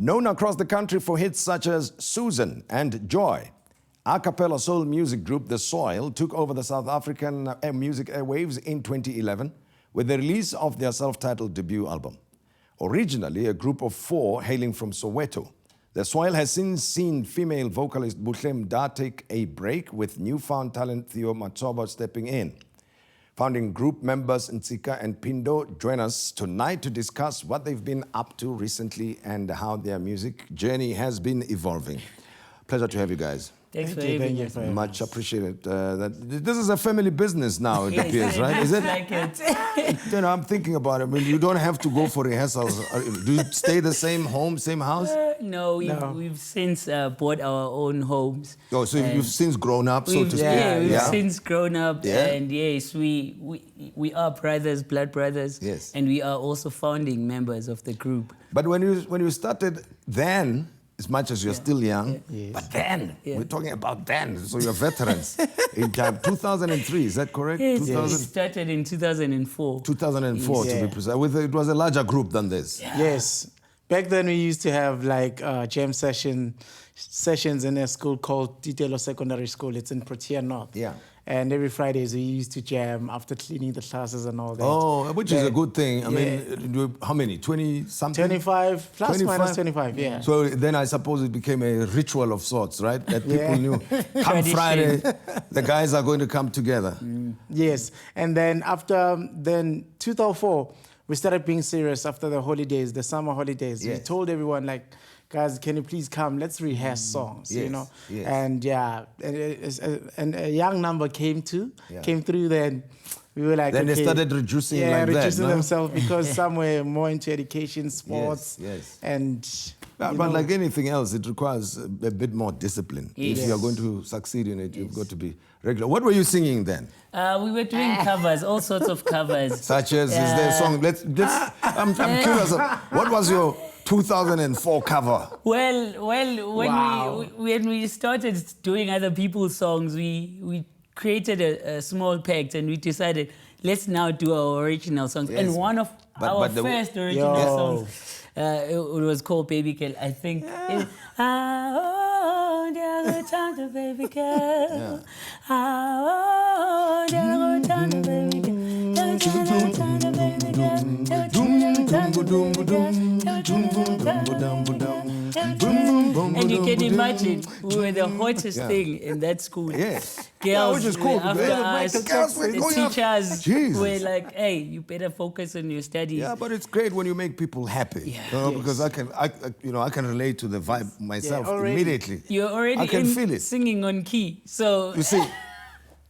Known across the country for hits such as Susan and Joy, Acappella soul music group The Soil took over the South African music airwaves in 2011 with the release of their self-titled debut album. Originally a group of 4 hailing from Soweto, The Soil has since seen female vocalist Buhlebendalo take a break with newfound talent Theo Matshoba stepping in. Founding group members Ntsika and Luphindo join us tonight to discuss what they've been up to recently and how their music journey has been evolving. Pleasure to have you guys. Thanks for having us. Much appreciated. This is a family business now, it appears, right? Is it? Like it. You know, I'm thinking about it. I mean, you don't have to go for rehearsals. Do you stay the same home, same house? No, we've since bought our own homes. Oh, so you've since grown up, so to speak. Yeah, we've since grown up, and yes, we are brothers, blood brothers. Yes. And we are also founding members of the group. But when you started then, as much as you're still young, but then, we're talking about then, so you're veterans. In 2003, is that correct? Yes, we started in 2004. 2004, to be precise. It was a larger group than this. Yeah. Yes. Back then, we used to have like jam sessions in a school called Titelo Secondary School. It's in Protea North. Yeah. And every Fridays, we used to jam after cleaning the classes and all that. Oh, which is a good thing. I mean, how many? 20-something? 25, plus minus 25, yeah. So then I suppose it became a ritual of sorts, right? That people knew, come Friday, the guys are going to come together. Yes. And then after 2004, we started being serious after the holidays, the summer holidays. We told everyone, like, guys, can you please come? Let's rehearse songs, you know? Yes. And and a young number came through. Then we were like, then they started reducing like that, reducing themselves because some were more into education, sports. And but like anything else, it requires a bit more discipline. If you're going to succeed in it, you've got to be regular. What were you singing then? We were doing covers, all sorts of covers. Such as, is there a song? I'm curious. What was your 2004 cover? Well, when we started doing other people's songs, we created a small pact and we decided, let's now do our original songs. And one of our first original songs, it was called Baby Girl. I think oh, dear, time to baby girl. Oh, dear, time to baby girl. And you can imagine, we were the hottest thing in that school. Girls, which is cool. After us, the teachers were like, hey, you better focus on your studies. Yeah, but it's great when you make people happy. Because I can relate to the vibe myself immediately. You're already feel it. Singing on key. So you see.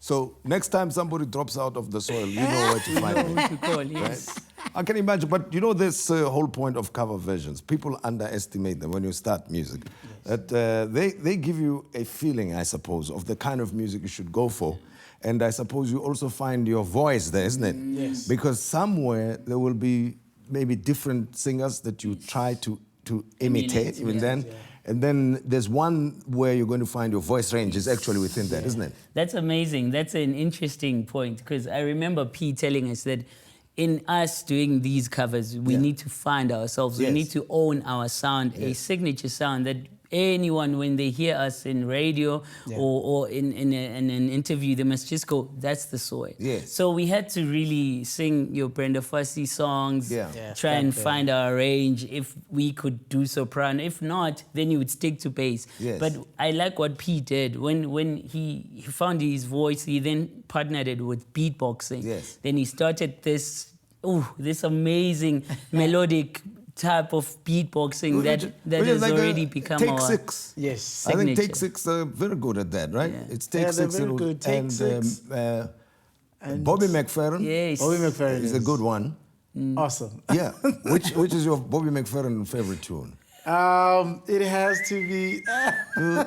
So next time somebody drops out of the soil, you know where to find me. Right? I can imagine, but you know this whole point of cover versions. People underestimate them when you start music. That they give you a feeling, I suppose, of the kind of music you should go for. And I suppose you also find your voice there, isn't it? Yes. Because somewhere there will be maybe different singers that you try to imitate, and then there's one where you're going to find your voice range is actually within that, isn't it? That's amazing. That's an interesting point, because I remember P telling us that in us doing these covers, we need to find ourselves. We need to own our sound, a signature sound that anyone, when they hear us in radio or in an interview, they must just go, that's the Soil. So we had to really sing your Brenda Fassie songs, try and find our range. If we could do soprano, if not, then you would stick to bass. But I like what P did. When he found his voice, he then partnered it with beatboxing. Then he started this amazing melodic type of beatboxing that has like already become Take our Six. signature. I think Take Six are very good at that, right? It's Take Six. Very good. Take Six. And Bobby McFerrin. Bobby McFerrin is a good one. Awesome. Yeah. Which is your Bobby McFerrin favorite tune? It has to be. You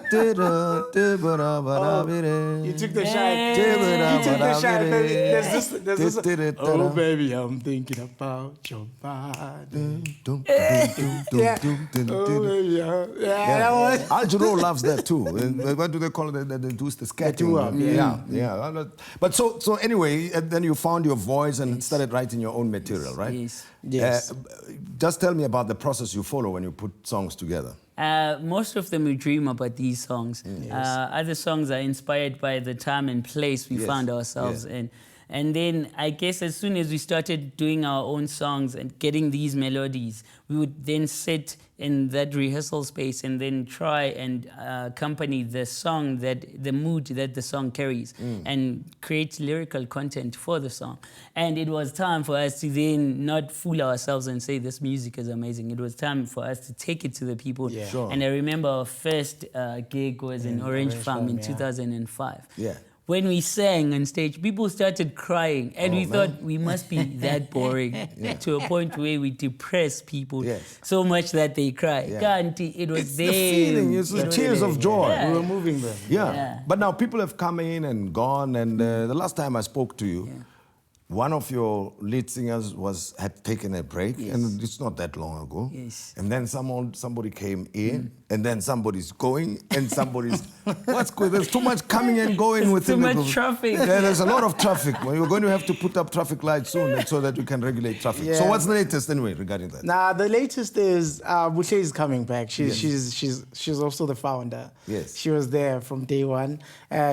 took the shine. You took the shine. There's this. Oh, baby, I'm thinking about your body. That was. Al-Jarreau loves that too. What do they call it? They do the sketching. But so anyway, then you found your voice and started writing your own material, right? Yes. Yes. Just tell me about the process you follow when you put songs together. Most of them we dream about these songs. Other songs are inspired by the time and place we found ourselves in. And then I guess as soon as we started doing our own songs and getting these melodies, we would then sit in that rehearsal space and then try and accompany the song, the mood that the song carries, and create lyrical content for the song. And it was time for us to then not fool ourselves and say this music is amazing. It was time for us to take it to the people. Yeah. Sure. And I remember our first gig was in Orange Farm in 2005. Yeah. When we sang on stage, people started crying, and we thought we must be that boring to a point where we depress people so much that they cry. It was It's the feeling, it's the tears of joy. We were moving them. Yeah. But now people have come in and gone, and the last time I spoke to you, one of your lead singers had taken a break, and it's not that long ago. Yes. And then somebody came in, and then somebody's going, and somebody's... What's good? There's too much coming and going within too much traffic. Yeah, there's a lot of traffic. Well, you're going to have to put up traffic lights soon so that you can regulate traffic. Yeah. So what's the latest anyway regarding that? Nah, the latest is Buhle is coming back. She's also the founder. Yes. She was there from day one.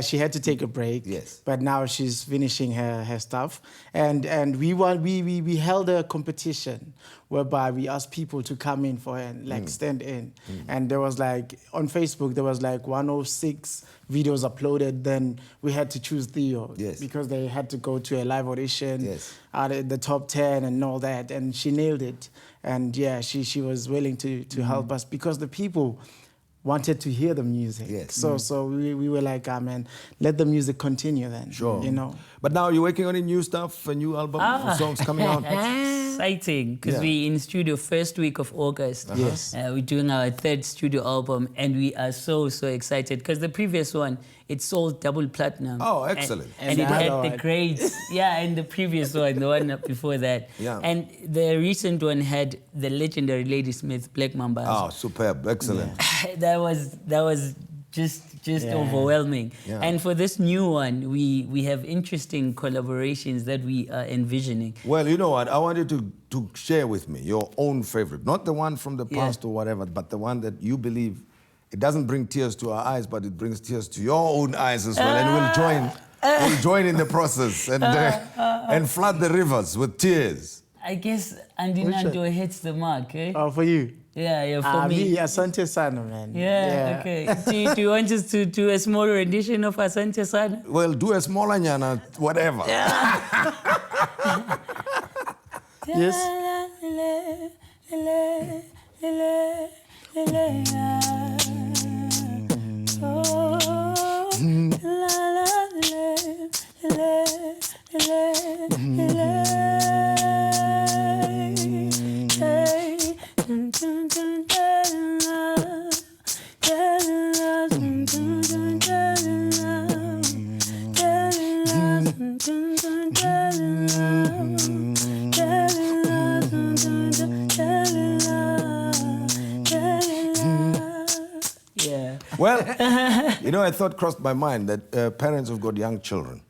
She had to take a break. Yes. But now she's finishing her stuff. And we held a competition whereby we asked people to come in for her and stand in. And there was on Facebook there was 106 videos uploaded. Then we had to choose Theo because they had to go to a live audition out of the top 10 and all that. And she nailed it. And she was willing to help us because the people wanted to hear the music. Yes. So we were like, man, let the music continue then. Sure. You know. But now you're working on a new stuff, a new album, songs coming out. That's exciting because we in studio first week of August. Yes. We're doing our third studio album, and we are so excited because the previous one, it sold double platinum. Oh, excellent. And it had the grades. And the previous one, the one before that. Yeah. And the recent one had the legendary Ladysmith Black Mamba. Oh, superb. Excellent. That was just overwhelming. Yeah. And for this new one, we have interesting collaborations that we are envisioning. Well, you know what? I want you to share with me your own favorite. Not the one from the past or whatever, but the one that you believe it doesn't bring tears to our eyes, but it brings tears to your own eyes as well. And we'll join in the process and flood the rivers with tears. I guess Andinando hits the mark, eh? Oh, for you? Yeah, for me. Asante Sana, man. Yeah, okay. Do you want us to do a small rendition of Asante Sana? Well, do a smaller nyana, whatever. Yes. Well, you know, I thought crossed my mind that parents who've got young children,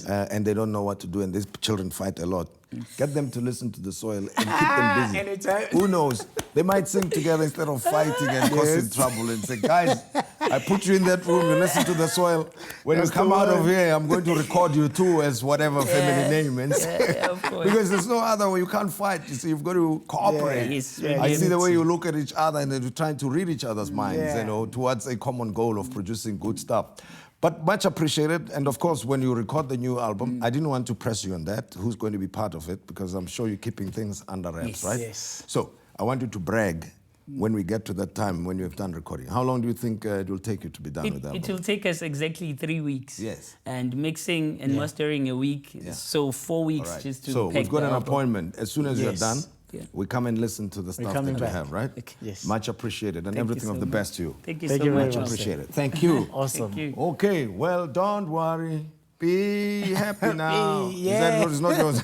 and they don't know what to do, and these children fight a lot. Get them to listen to the soil and keep them busy. Anytime. Who knows? They might sing together instead of fighting and causing trouble and say, guys, I put you in that room, you listen to the soil. When you come out of here, I'm going to record you too as whatever family name. And Of course. because there's no other way. You can't fight. You see, you've got to cooperate. I see the way you look at each other and then you're trying to read each other's minds, you know, towards a common goal of producing good stuff. But much appreciated. And of course, when you record the new album, I didn't want to press you on that, who's going to be part of it, because I'm sure you're keeping things under wraps, right? Yes. So I want you to brag when we get to that time when you have done recording. How long do you think it will take you to be done with that? It will take us exactly 3 weeks. Yes. And mixing and mastering a week. So 4 weeks just to So pack we've got the an album. appointment. As soon as you're done, we come and listen to the stuff that coming you back. have, right? Okay. Yes. Much appreciated, and everything so of the much. best to you. Thank you Thank so you very much. much. Appreciate it. Thank you. Awesome. Thank you. Okay, well, don't worry. Be happy now. Is that what is not yours?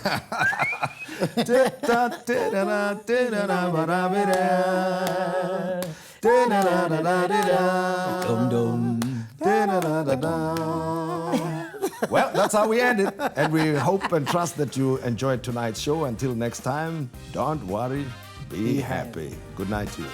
Dum dum. Well, that's how we end it. And we hope and trust that you enjoyed tonight's show. Until next time, don't worry, be happy. Good night to you.